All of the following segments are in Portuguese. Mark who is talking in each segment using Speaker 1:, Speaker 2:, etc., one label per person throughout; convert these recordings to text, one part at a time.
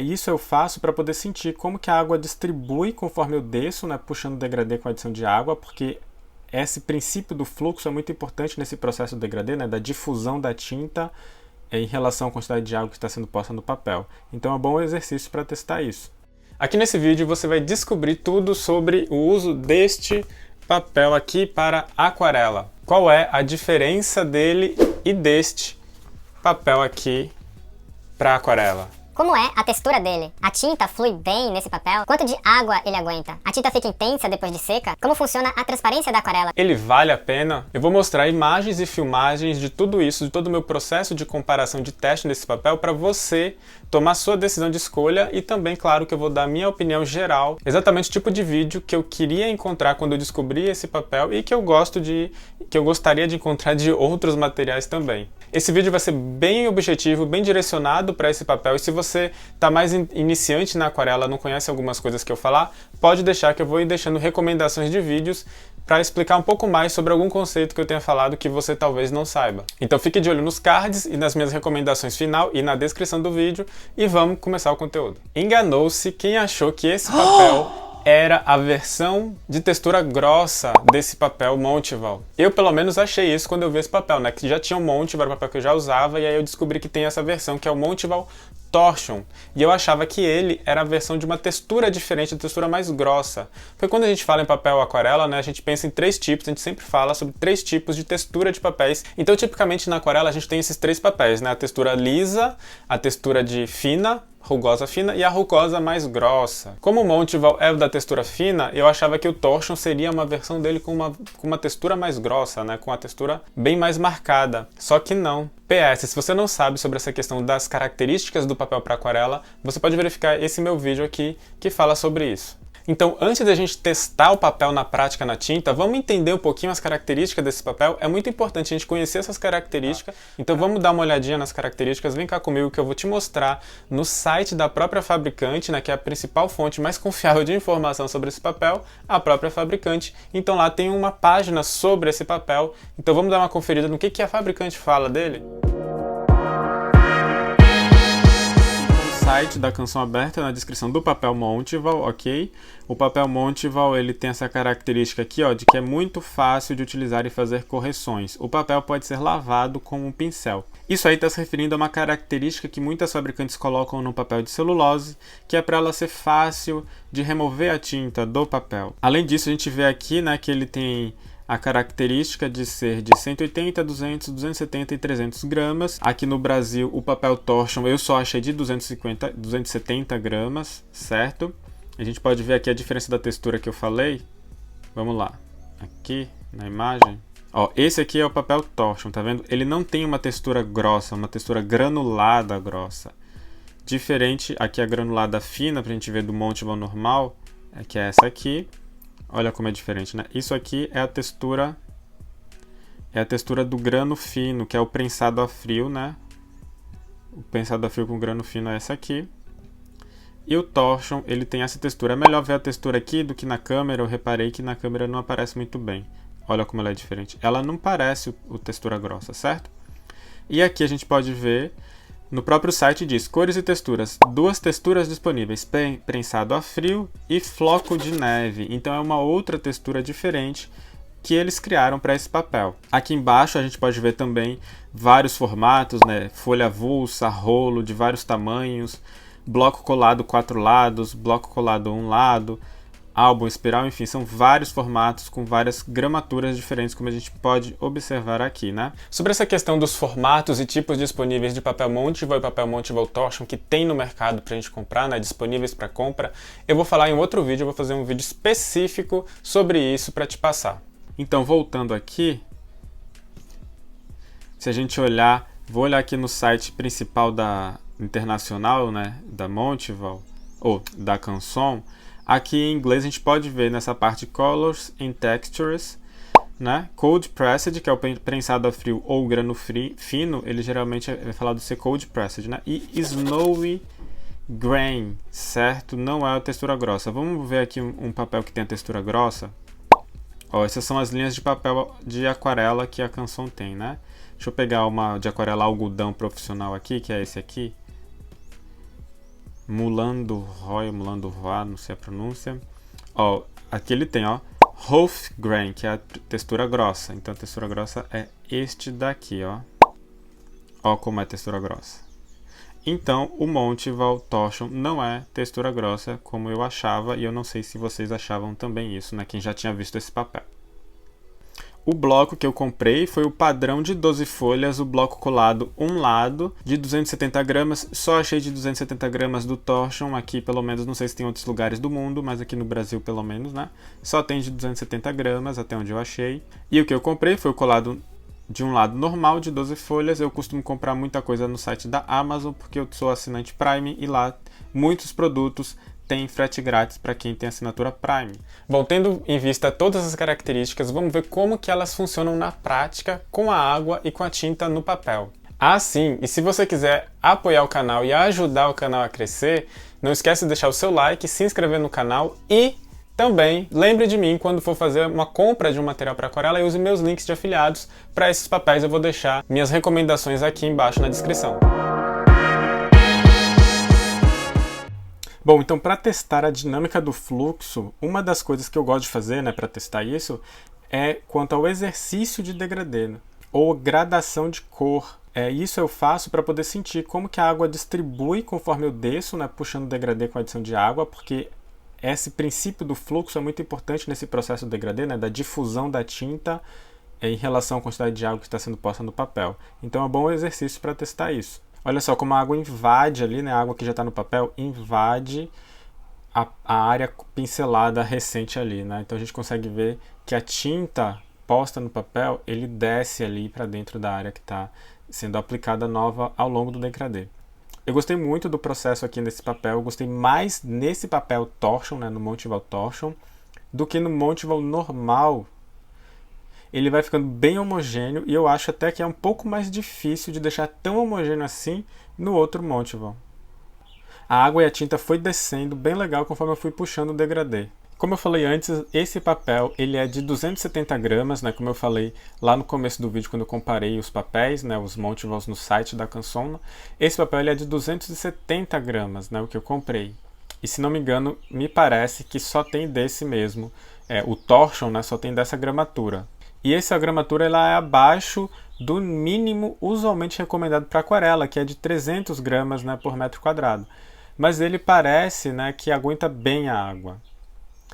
Speaker 1: Isso eu faço para poder sentir como que a água distribui conforme eu desço, né, puxando o degradê com a adição de água, porque esse princípio do fluxo é muito importante nesse processo do degradê, né, da difusão da tinta em relação à quantidade de água que está sendo posta no papel. Então é um bom exercício para testar isso. Aqui nesse vídeo você vai descobrir tudo sobre o uso deste papel aqui para aquarela. Qual é a diferença dele e deste papel aqui para aquarela?
Speaker 2: Como é a textura dele? A tinta flui bem nesse papel? Quanto de água ele aguenta? A tinta fica intensa depois de seca? Como funciona a transparência da aquarela?
Speaker 1: Ele vale a pena? Eu vou mostrar imagens e filmagens de tudo isso, de todo o meu processo de comparação de teste nesse papel para você tomar sua decisão de escolha e também, claro, que eu vou dar a minha opinião geral, exatamente o tipo de vídeo que eu queria encontrar quando eu descobri esse papel e que eu gostaria de encontrar de outros materiais também. Esse vídeo vai ser bem objetivo, bem direcionado para esse papel e se você está mais iniciante na aquarela, não conhece algumas coisas que eu falar, pode deixar que eu vou ir deixando recomendações de vídeos para explicar um pouco mais sobre algum conceito que eu tenha falado que você talvez não saiba. Então fique de olho nos cards e nas minhas recomendações final e na descrição do vídeo e vamos começar o conteúdo. Enganou-se quem achou que esse papel era a versão de textura grossa desse papel Montival. Eu pelo menos achei isso quando eu vi esse papel, né? Que já tinha um Montival, era um papel que eu já usava, e aí eu descobri que tem essa versão que é o Montival Torsion. E eu achava que ele era a versão de uma textura diferente, uma textura mais grossa. Porque quando a gente fala em papel aquarela, né, a gente pensa em três tipos, a gente sempre fala sobre três tipos de textura de papéis. Então, tipicamente na aquarela a gente tem esses três papéis, né? A textura lisa, a textura de fina, rugosa fina e a rugosa mais grossa. Como o Montival é da textura fina, eu achava que o Torsion seria uma versão dele com uma textura mais grossa, né? Com a textura bem mais marcada. Só que não. PS, se você não sabe sobre essa questão das características do papel para aquarela, você pode verificar esse meu vídeo aqui que fala sobre isso. Então, antes da gente testar o papel na prática na tinta, vamos entender um pouquinho as características desse papel. É muito importante a gente conhecer essas características. Então, vamos dar uma olhadinha nas características. Vem cá comigo que eu vou te mostrar no site da própria fabricante, né, que é a principal fonte mais confiável de informação sobre esse papel, a própria fabricante. Então, lá tem uma página sobre esse papel. Então, vamos dar uma conferida no que a fabricante fala dele. Site da Canson aberta na descrição do papel Montival, ok? O papel Montival ele tem essa característica aqui, ó, de que é muito fácil de utilizar e fazer correções. O papel pode ser lavado com um pincel. Isso aí está se referindo a uma característica que muitas fabricantes colocam no papel de celulose, que é para ela ser fácil de remover a tinta do papel. Além disso, a gente vê aqui, né, que ele tem a característica de ser de 180, 200, 270 e 300 gramas. Aqui no Brasil, o papel Torsion eu só achei de 250, 270 gramas, certo? A gente pode ver aqui a diferença da textura que eu falei. Vamos lá. Aqui na imagem. Ó, esse aqui é o papel Torsion, tá vendo? Ele não tem uma textura grossa, uma textura granulada grossa. Diferente, aqui a granulada fina, pra gente ver do Montival normal, que é essa aqui. Olha como é diferente, né? Isso aqui é a textura do grano fino, que é o prensado a frio, né? O prensado a frio com grano fino é essa aqui. E o Torsion, ele tem essa textura. É melhor ver a textura aqui do que na câmera. Eu reparei que na câmera não aparece muito bem. Olha como ela é diferente. Ela não parece o textura grossa, certo? E aqui a gente pode ver, no próprio site diz, cores e texturas. Duas texturas disponíveis, prensado a frio e floco de neve. Então é uma outra textura diferente que eles criaram para esse papel. Aqui embaixo a gente pode ver também vários formatos, né? Folha avulsa, rolo de vários tamanhos, bloco colado 4 lados, bloco colado 1 lado, álbum, espiral, enfim, são vários formatos com várias gramaturas diferentes, como a gente pode observar aqui, né? Sobre essa questão dos formatos e tipos disponíveis de papel Montival e papel Montival Torsion que tem no mercado pra gente comprar, né, disponíveis para compra, eu vou falar em outro vídeo, eu vou fazer um vídeo específico sobre isso para te passar. Então, voltando aqui, se a gente olhar, vou olhar aqui no site principal da internacional, né, da Montival, ou da Canson. Aqui em inglês a gente pode ver nessa parte Colors and Textures, né? Cold Pressed, que é o prensado a frio ou grano fino, ele geralmente é falado de ser Cold Pressed, né? E Snowy Grain, certo? Não é a textura grossa. Vamos ver aqui um papel que tem a textura grossa. Ó, essas são as linhas de papel de aquarela que a Canson tem, né? Deixa eu pegar uma de aquarela algodão profissional aqui, que é esse aqui. Moulin du Roi, Moulin du Roi, não sei a pronúncia. Ó, aqui ele tem, ó, Hofgrain, que é a textura grossa. Então a textura grossa é este daqui, ó. Ó como é a textura grossa. Então o Monteville Torsion não é textura grossa como eu achava, e eu não sei se vocês achavam também isso, né? Quem já tinha visto esse papel. O bloco que eu comprei foi o padrão de 12 folhas, o bloco colado um lado, de 270 gramas. Só achei de 270 gramas do Torsion, aqui pelo menos, não sei se tem outros lugares do mundo, mas aqui no Brasil pelo menos, né? Só tem de 270 gramas, até onde eu achei. E o que eu comprei foi o colado de um lado normal, de 12 folhas. Eu costumo comprar muita coisa no site da Amazon, porque eu sou assinante Prime, e lá muitos produtos tem frete grátis para quem tem assinatura Prime. Bom, tendo em vista todas as características, vamos ver como que elas funcionam na prática com a água e com a tinta no papel. Ah, sim, e se você quiser apoiar o canal e ajudar o canal a crescer, não esquece de deixar o seu like, se inscrever no canal e também lembre de mim quando for fazer uma compra de um material para aquarela e use meus links de afiliados para esses papéis. Eu vou deixar minhas recomendações aqui embaixo na descrição. Bom, então para testar a dinâmica do fluxo, uma das coisas que eu gosto de fazer, né, para testar isso, é quanto ao exercício de degradê, né, ou gradação de cor. Isso eu faço para poder sentir como que a água distribui conforme eu desço, né, puxando o degradê com a adição de água, porque esse princípio do fluxo é muito importante nesse processo do degradê, né, da difusão da tinta em relação à quantidade de água que está sendo posta no papel. Então é um bom exercício para testar isso. Olha só como a água invade ali, né? A água que já está no papel invade a área pincelada recente ali, né? Então a gente consegue ver que a tinta posta no papel, ele desce ali para dentro da área que está sendo aplicada nova ao longo do degradê. Eu gostei muito do processo aqui nesse papel, eu gostei mais nesse papel Torsion, né? No Monteville Torsion, do que no Monteville normal. Ele vai ficando bem homogêneo e eu acho até que é um pouco mais difícil de deixar tão homogêneo assim no outro Monteville. A água e a tinta foi descendo bem legal conforme eu fui puxando o degradê. Como eu falei antes, esse papel ele é de 270 gramas, né? Como eu falei lá no começo do vídeo quando eu comparei os papéis, né? Os Montevilles no site da Canson. Esse papel ele é de 270 gramas, né? O que eu comprei. E se não me engano, me parece que só tem desse mesmo. O Torsion, né? Só tem dessa gramatura. E essa gramatura ela é abaixo do mínimo usualmente recomendado para aquarela, que é de 300 gramas, né, por metro quadrado. Mas ele parece, né, que aguenta bem a água.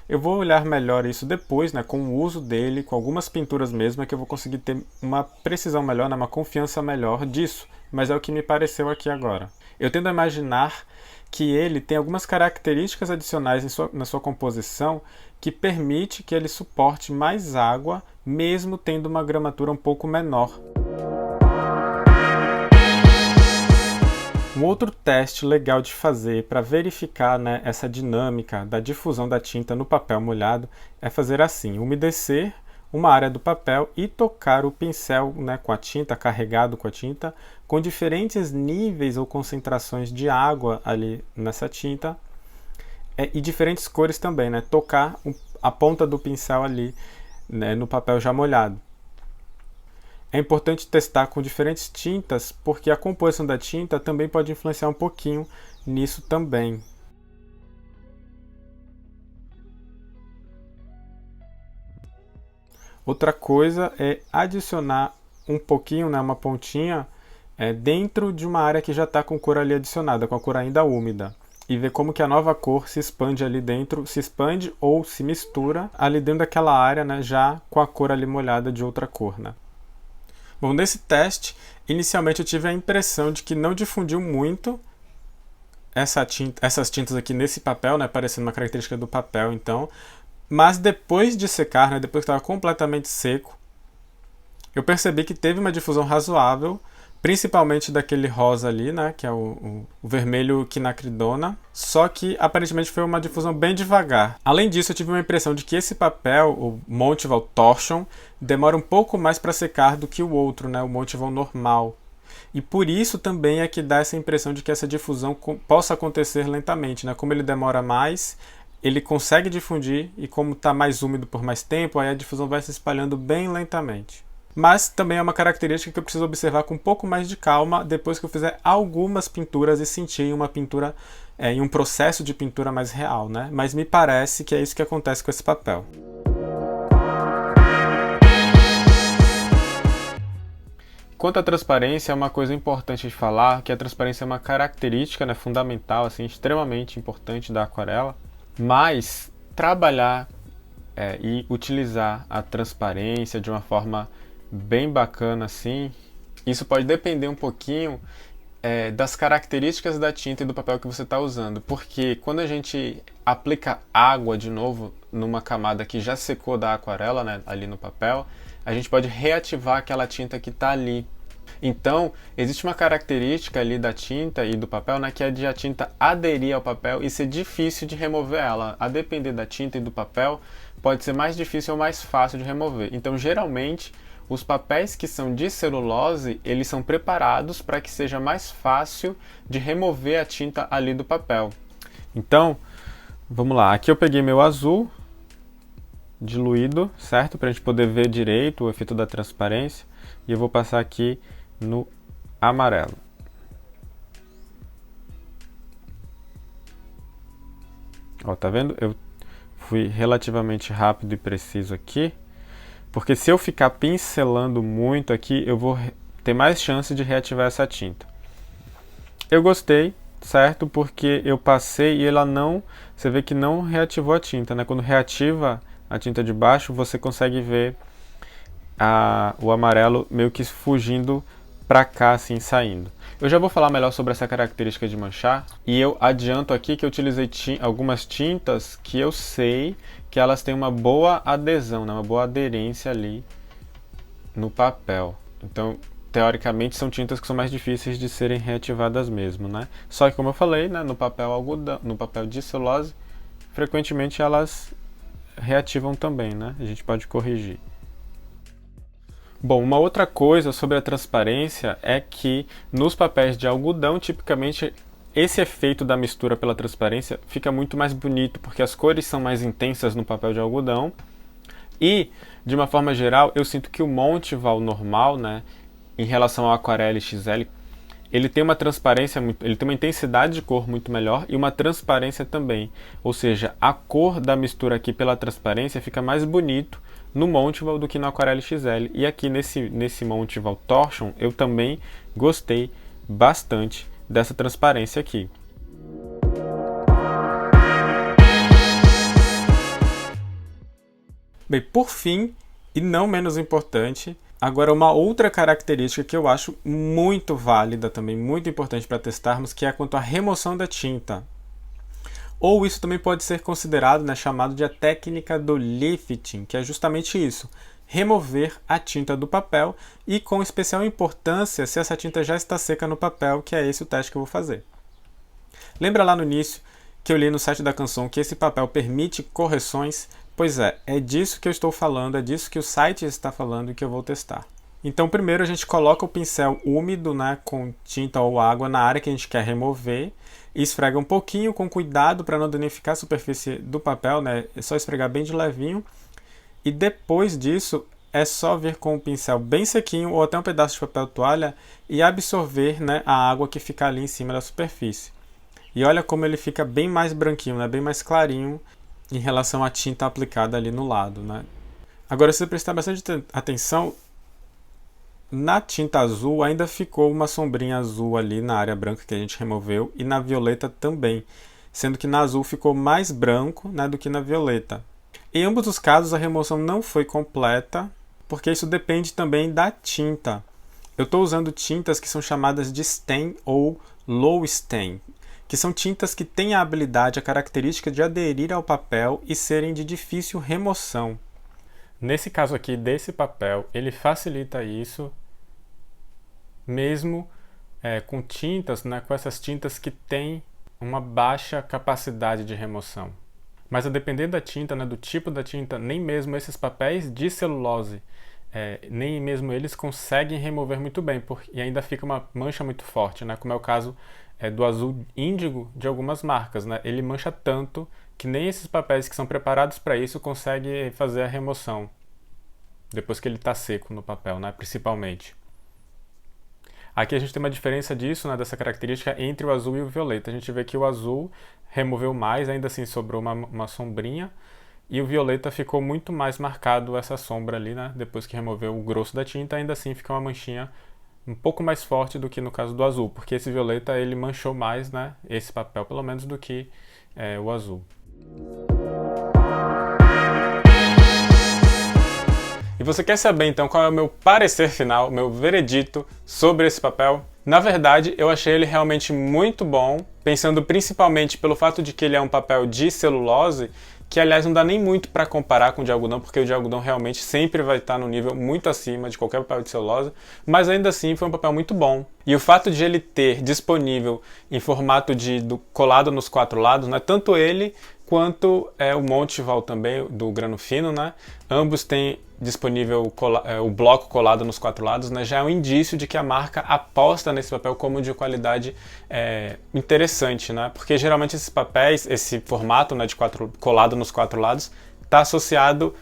Speaker 1: Eu vou olhar melhor isso depois, né, com o uso dele, com algumas pinturas mesmo, é que eu vou conseguir ter uma precisão melhor, né, uma confiança melhor disso. Mas é o que me pareceu aqui agora. Eu tento imaginar que ele tem algumas características adicionais na sua composição que permite que ele suporte mais água, mesmo tendo uma gramatura um pouco menor. Um outro teste legal de fazer para verificar, né, essa dinâmica da difusão da tinta no papel molhado é fazer assim, umedecer uma área do papel e tocar o pincel, né, com a tinta, carregado com a tinta, com diferentes níveis ou concentrações de água ali nessa tinta e diferentes cores também, né, tocar a ponta do pincel ali, né, no papel já molhado. É importante testar com diferentes tintas, porque a composição da tinta também pode influenciar um pouquinho nisso também. Outra coisa é adicionar um pouquinho, né, uma pontinha, dentro de uma área que já está com cor ali adicionada, com a cor ainda úmida. E ver como que a nova cor se expande ali dentro, se expande ou se mistura ali dentro daquela área, né, já com a cor ali molhada de outra cor, né. Bom, nesse teste, inicialmente eu tive a impressão de que não difundiu muito essas tintas aqui nesse papel, né, parecendo uma característica do papel, então. Mas depois de secar, né, depois que estava completamente seco, eu percebi que teve uma difusão razoável, principalmente daquele rosa ali, né, que é o vermelho quinacridona, só que aparentemente foi uma difusão bem devagar. Além disso, eu tive uma impressão de que esse papel, o Monteville Torsion, demora um pouco mais para secar do que o outro, né, o Monteville normal. E por isso também é que dá essa impressão de que essa difusão possa acontecer lentamente, né, como ele demora mais, ele consegue difundir e como está mais úmido por mais tempo, aí a difusão vai se espalhando bem lentamente. Mas também é uma característica que eu preciso observar com um pouco mais de calma depois que eu fizer algumas pinturas e sentir uma pintura em um processo de pintura mais real, né? Mas me parece que é isso que acontece com esse papel. Quanto à transparência, é uma coisa importante de falar, que a transparência é uma característica, né, fundamental, assim, extremamente importante da aquarela, mas trabalhar e utilizar a transparência de uma forma bem bacana, assim, isso pode depender um pouquinho das características da tinta e do papel que você está usando, porque quando a gente aplica água de novo numa camada que já secou da aquarela, né, ali no papel, a gente pode reativar aquela tinta que está ali. Então, existe uma característica ali da tinta e do papel, né, que é de a tinta aderir ao papel e ser difícil de remover ela. A depender da tinta e do papel, pode ser mais difícil ou mais fácil de remover. Então, geralmente, os papéis que são de celulose, eles são preparados para que seja mais fácil de remover a tinta ali do papel. Então, vamos lá. Aqui eu peguei meu azul diluído, certo? Para a gente poder ver direito o efeito da transparência. E eu vou passar aqui no amarelo. Ó, tá vendo? Eu fui relativamente rápido e preciso aqui. Porque se eu ficar pincelando muito aqui, eu vou ter mais chance de reativar essa tinta. Eu gostei, certo? Porque eu passei e ela não... Você vê que não reativou a tinta, né? Quando reativa a tinta de baixo, você consegue ver o amarelo meio que fugindo para cá, assim, saindo. Eu já vou falar melhor sobre essa característica de manchar, e eu adianto aqui que eu utilizei algumas tintas que eu sei que elas têm uma boa adesão, né? Uma boa aderência ali no papel. Então, teoricamente, são tintas que são mais difíceis de serem reativadas mesmo, né? Só que, como eu falei, né, no papel algodão, no papel de celulose, frequentemente elas reativam também, né? A gente pode corrigir. Bom, uma outra coisa sobre a transparência é que nos papéis de algodão, tipicamente, esse efeito da mistura pela transparência fica muito mais bonito, porque as cores são mais intensas no papel de algodão. E, de uma forma geral, eu sinto que o Monteval normal, né, em relação ao Aquarelle XL, ele tem uma transparência, ele tem uma intensidade de cor muito melhor e uma transparência também. Ou seja, a cor da mistura aqui pela transparência fica mais bonito no Monteval do que no Aquarelle XL. E aqui nesse Monteval Torsion eu também gostei bastante dessa transparência aqui. Bem, por fim, e não menos importante, agora uma outra característica que eu acho muito válida também, muito importante para testarmos, que é quanto à remoção da tinta. Ou isso também pode ser considerado, né, chamado de a técnica do lifting, que é justamente isso, remover a tinta do papel e com especial importância se essa tinta já está seca no papel, que é esse o teste que eu vou fazer. Lembra lá no início que eu li no site da Canson que esse papel permite correções? Pois é disso que eu estou falando, é disso que o site está falando e que eu vou testar. Então primeiro a gente coloca o pincel úmido, né, com tinta ou água na área que a gente quer remover e esfrega um pouquinho com cuidado para não danificar a superfície do papel, né? É só esfregar bem de levinho. E depois disso é só vir com o pincel bem sequinho ou até um pedaço de papel toalha e absorver, né, a água que fica ali em cima da superfície. E olha como ele fica bem mais branquinho, né, bem mais clarinho em relação à tinta aplicada ali no lado, né? Agora, se você prestar bastante atenção, na tinta azul ainda ficou uma sombrinha azul ali na área branca que a gente removeu e na violeta também, sendo que na azul ficou mais branco, né, do que na violeta. Em ambos os casos a remoção não foi completa, porque isso depende também da tinta. Eu estou usando tintas que são chamadas de stain ou low stain, que são tintas que têm a habilidade, a característica de aderir ao papel e serem de difícil remoção. Nesse caso aqui desse papel, ele facilita isso, mesmo com tintas, né, com essas tintas que têm uma baixa capacidade de remoção. Mas a depender da tinta, né, do tipo da tinta, nem mesmo esses papéis de celulose, nem mesmo eles conseguem remover muito bem, e ainda fica uma mancha muito forte, né, como é o caso do azul índigo de algumas marcas, né? Ele mancha tanto que nem esses papéis que são preparados para isso conseguem fazer a remoção depois que ele está seco no papel, né? Principalmente. Aqui a gente tem uma diferença disso, né, dessa característica entre o azul e o violeta. A gente vê que o azul removeu mais, ainda assim sobrou uma sombrinha, e o violeta ficou muito mais marcado essa sombra ali, né, depois que removeu o grosso da tinta, ainda assim fica uma manchinha um pouco mais forte do que no caso do azul, porque esse violeta ele manchou mais, né, esse papel pelo menos, do que o azul. E você quer saber então qual é o meu parecer final, meu veredito sobre esse papel? Na verdade, eu achei ele realmente muito bom, pensando principalmente pelo fato de que ele é um papel de celulose, que aliás não dá nem muito para comparar com o de algodão, porque o de algodão realmente sempre vai estar no nível muito acima de qualquer papel de celulose, mas ainda assim foi um papel muito bom. E o fato de ele ter disponível em formato colado nos 4 lados, né, tanto ele quanto o Montival também, do grano fino, né, ambos têm disponível o bloco colado nos 4 lados, né, já é um indício de que a marca aposta nesse papel como de qualidade interessante, né, porque geralmente esses papéis, esse formato, né, de colado nos 4 lados, está associado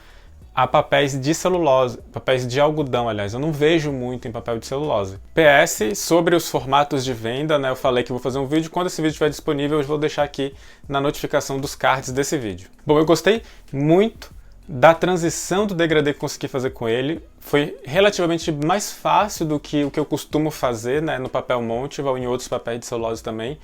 Speaker 1: a papéis de celulose, papéis de algodão, aliás, eu não vejo muito em papel de celulose. PS, sobre os formatos de venda, né, eu falei que vou fazer um vídeo, quando esse vídeo estiver disponível eu vou deixar aqui na notificação dos cards desse vídeo. Bom, eu gostei muito da transição do degradê que consegui fazer com ele, foi relativamente mais fácil do que o que eu costumo fazer, né, no papel Montival e em outros papéis de celulose também.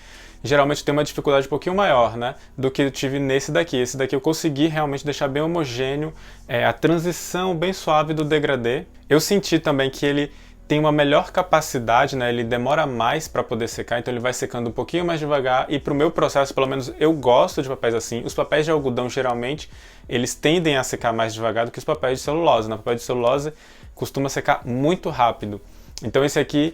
Speaker 1: Geralmente tem uma dificuldade um pouquinho maior, né, do que eu tive nesse daqui. Esse daqui eu consegui realmente deixar bem homogêneo, a transição bem suave do degradê. Eu senti também que ele tem uma melhor capacidade, né, ele demora mais para poder secar, então ele vai secando um pouquinho mais devagar, e para o meu processo, pelo menos eu gosto de papéis assim. Os papéis de algodão, geralmente, eles tendem a secar mais devagar do que os papéis de celulose, né? O papel de celulose costuma secar muito rápido. Então esse aqui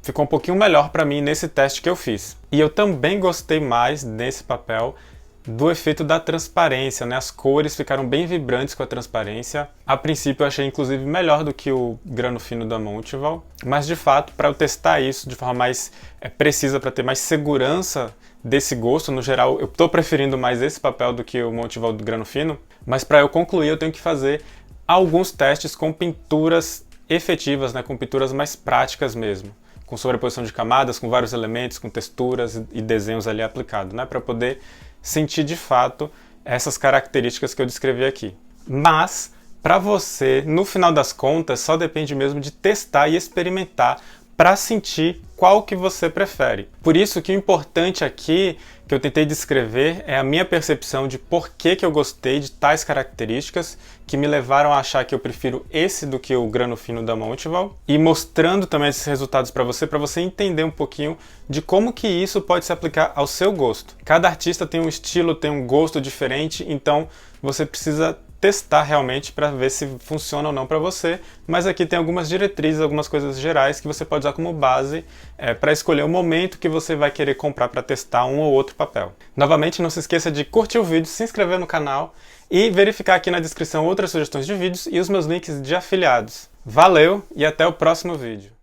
Speaker 1: ficou um pouquinho melhor para mim nesse teste que eu fiz. E eu também gostei mais nesse papel do efeito da transparência, né? As cores ficaram bem vibrantes com a transparência. A princípio eu achei inclusive melhor do que o grano fino da Montival, mas de fato, para eu testar isso de forma mais precisa, para ter mais segurança desse gosto, no geral eu estou preferindo mais esse papel do que o Montival do grano fino, mas para eu concluir eu tenho que fazer alguns testes com pinturas efetivas, né? Com pinturas mais práticas mesmo, com sobreposição de camadas, com vários elementos, com texturas e desenhos ali aplicados, né? Para poder sentir de fato essas características que eu descrevi aqui. Mas, para você, no final das contas, só depende mesmo de testar e experimentar para sentir qual que você prefere. Por isso que o importante aqui, que eu tentei descrever, é a minha percepção de por que eu gostei de tais características que me levaram a achar que eu prefiro esse do que o grano fino da Montival, e mostrando também esses resultados para você entender um pouquinho de como que isso pode se aplicar ao seu gosto. Cada artista tem um estilo, tem um gosto diferente, então você precisa testar realmente para ver se funciona ou não para você, mas aqui tem algumas diretrizes, algumas coisas gerais que você pode usar como base para escolher o momento que você vai querer comprar para testar um ou outro papel. Novamente, não se esqueça de curtir o vídeo, se inscrever no canal e verificar aqui na descrição outras sugestões de vídeos e os meus links de afiliados. Valeu e até o próximo vídeo!